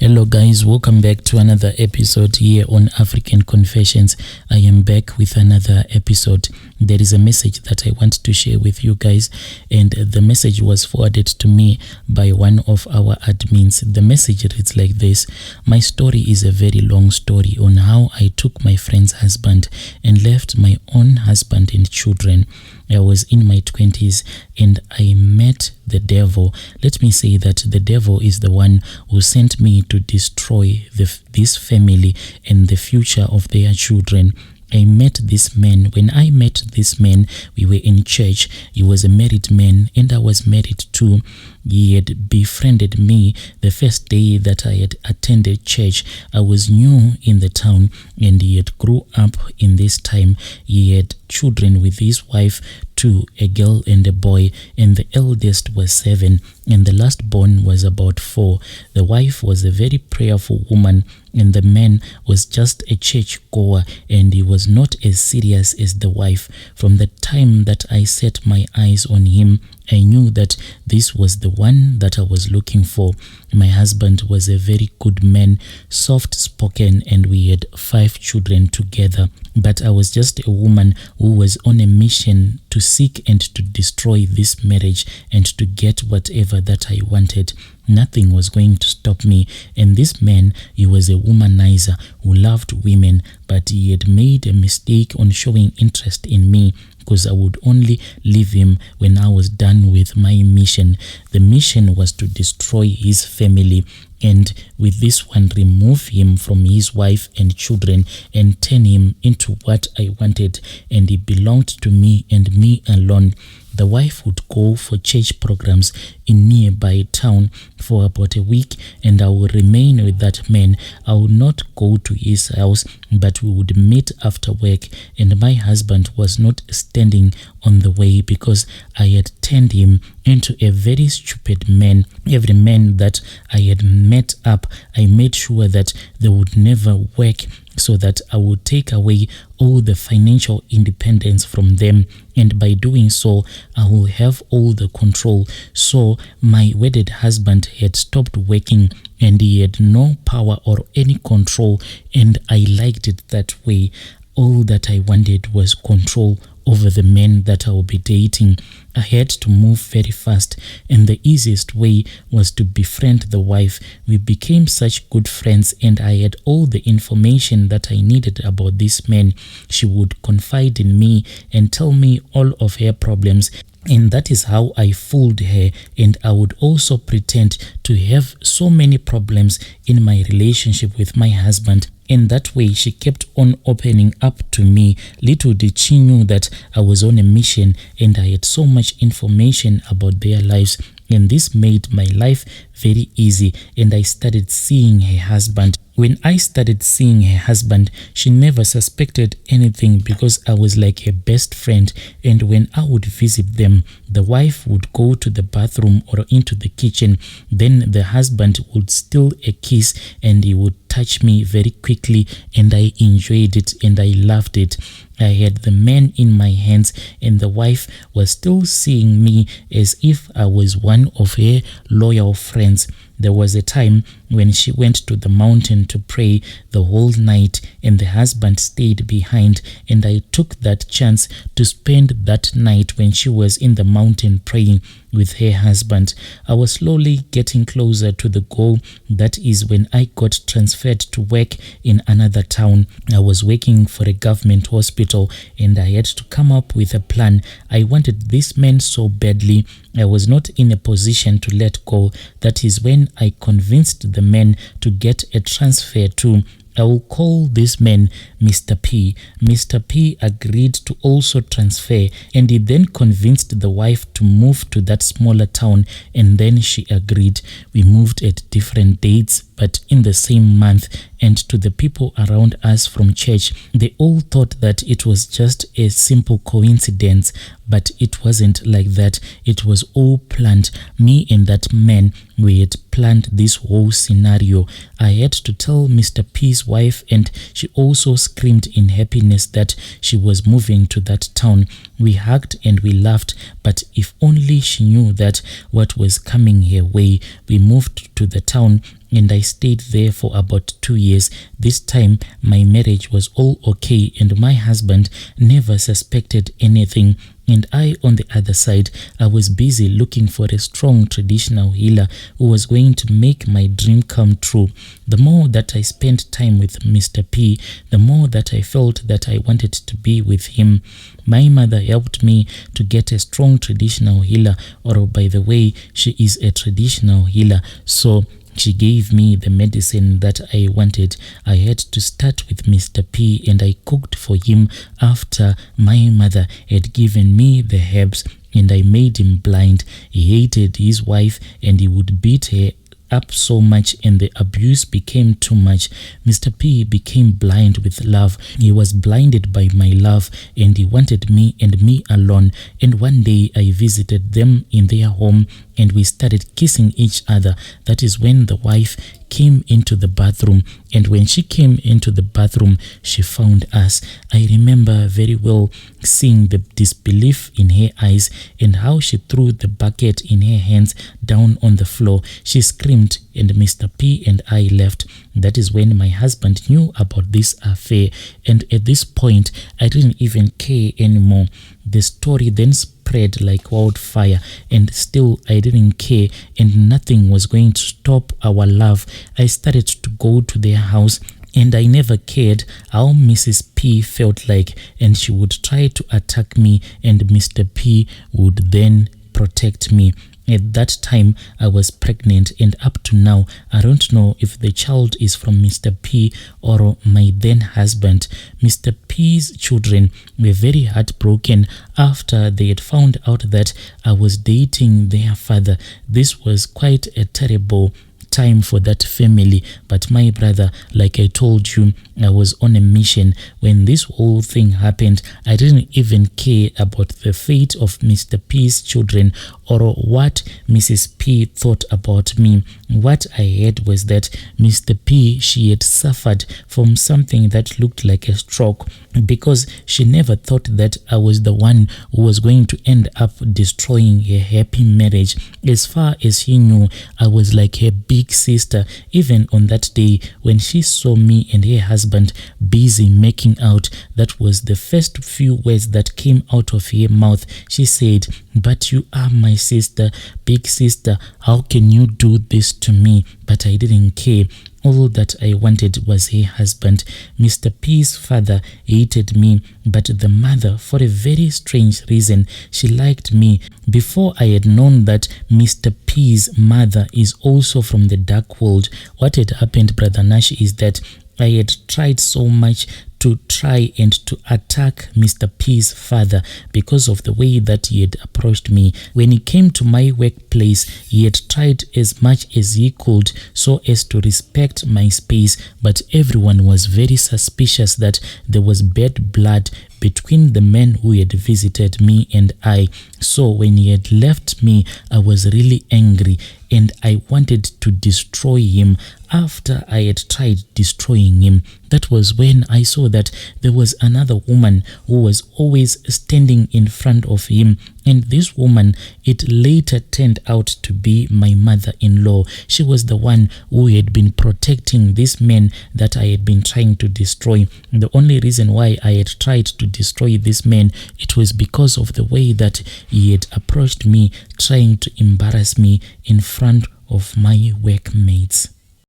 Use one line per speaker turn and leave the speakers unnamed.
Hello guys, welcome back to another episode here on African Confessions. I am back with another episode. There is a message that I want to share with you guys, and the message was forwarded to me by one of our admins. The message reads like this: my story is a very long story on how I took my friend's husband and left my own husband and children. I was in my 20s and I met the devil. Let me say that the devil is the one who sent me to destroy this family and the future of their children. I met this man. When I met this man, we were in church. He was a married man and I was married too. He had befriended me the first day that I had attended church. I was new in the town and he had grew up in this time. He had children with his wife, two, a girl and a boy, and the eldest was 7 and the last born was about 4. The wife was a very prayerful woman and the man was just a church goer, and he was not as serious as the wife. From the time that I set my eyes on him, I knew that this was the one that I was looking for. My husband was a very good man, soft-spoken, and we had 5 children together. But I was just a woman who was on a mission to seek and to destroy this marriage and to get whatever that I wanted. Nothing was going to stop me. And this man, he was a womanizer who loved women, but he had made a mistake on showing interest in me, because I would only leave him when I was done with my mission. The mission was to destroy his family, and with this one, remove him from his wife and children and turn him into what I wanted, and he belonged to me and me alone. The wife would go for church programs in nearby town for about a week, and I would remain with that man. I would not go to his house, but we would meet after work, and my husband was not standing on the way because I had turned him into a very stupid man. Every man that I had met up, I made sure that they would never work, so that I would take away all the financial independence from them, and by doing so I will have all the control. So my wedded husband had stopped working and he had no power or any control, and I liked it that way. All that I wanted was control over the men that I will be dating. I had to move very fast, and the easiest way was to befriend the wife. We became such good friends, and I had all the information that I needed about this man. She would confide in me and tell me all of her problems, and that is how I fooled her. And I would also pretend to have so many problems in my relationship with my husband. And that way she kept on opening up to me. Little did she know that I was on a mission and I had so much information about their lives. And this made my life very easy, and I started seeing her husband. When I started seeing her husband, she never suspected anything because I was like her best friend. And when I would visit them, the wife would go to the bathroom or into the kitchen. Then the husband would steal a kiss and he would touch me very quickly, and I enjoyed it and I loved it. I had the man in my hands, and the wife was still seeing me as if I was one of her loyal friends. There was a time when she went to the mountain to pray the whole night, and the husband stayed behind, and I took that chance to spend that night when she was in the mountain praying with her husband. I was slowly getting closer to the goal. That is when I got transferred to work in another town. I was working for a government hospital, and I had to come up with a plan. I wanted this man so badly. I was not in a position to let go. That is when I convinced the man to get a transfer to, I will call this man Mr. P. Mr. P agreed to also transfer, and he then convinced the wife to move to that smaller town, and then she agreed. We moved at different dates, but in the same month. And to the people around us from church, they all thought that it was just a simple coincidence, but it wasn't like that. It was all planned. Me and that man, we had planned this whole scenario. I had to tell Mr. P's wife, and she also screamed in happiness that she was moving to that town. We hugged and we laughed, but if only she knew that what was coming her way. We moved to the town and I stayed there for about 2 years. This time my marriage was all okay and my husband never suspected anything. And I, on the other side, I was busy looking for a strong traditional healer who was going to make my dream come true. The more that I spent time with Mr. P, the more that I felt that I wanted to be with him. My mother helped me to get a strong traditional healer, or by the way, she is a traditional healer. So she gave me the medicine that I wanted. I had to start with Mr. P and I cooked for him after my mother had given me the herbs, and I made him blind. He hated his wife and he would beat her up so much, and the abuse became too much. Mr. P became blind with love. He was blinded by my love and he wanted me and me alone. And one day I visited them in their home and we started kissing each other. That is when the wife came into the bathroom, and when she came into the bathroom, she found us. I remember very well seeing the disbelief in her eyes and how she threw the bucket in her hands down on the floor. She screamed and Mr. P and I left. That is when my husband knew about this affair, and at this point I didn't even care anymore. The story then spread like wildfire, and still I didn't care, and nothing was going to stop our love. I started to go to their house and I never cared how Mrs. P felt like, and she would try to attack me and Mr. P would then protect me. At that time, I was pregnant, and up to now, I don't know if the child is from Mr. P or my then husband. Mr. P's children were very heartbroken after they had found out that I was dating their father. This was quite a terrible time for that family, but my brother, like I told you, I was on a mission. When this whole thing happened, I didn't even care about the fate of Mr. P's children or what Mrs. P thought about me. What I heard was that Mr. P, she had suffered from something that looked like a stroke, because she never thought that I was the one who was going to end up destroying her happy marriage. As far as she knew, I was like her big sister. Even on that day when she saw me and her husband busy making out, that was the first few words that came out of her mouth. She said, "But you are my sister, big sister. How can you do this to me?" But I didn't care. All that I wanted was her husband. Mr. P's father hated me, but the mother, for a very strange reason, she liked me. Before I had known that Mr. P's mother is also from the dark world, what had happened, Brother Nash, is that I had tried so much to try and to attack Mr. P's father because of the way that he had approached me. When he came to my workplace, he had tried as much as he could so as to respect my space, but everyone was very suspicious that there was bad blood between the men who had visited me and I. So when he had left me, I was really angry and I wanted to destroy him. After I had tried destroying him, that was when I saw that there was another woman who was always standing in front of him. And this woman, it later turned out to be my mother-in-law. She was the one who had been protecting this man that I had been trying to destroy. The only reason why I had tried to destroy this man, it was because of the way that he had approached me, trying to embarrass me in front of my workmates.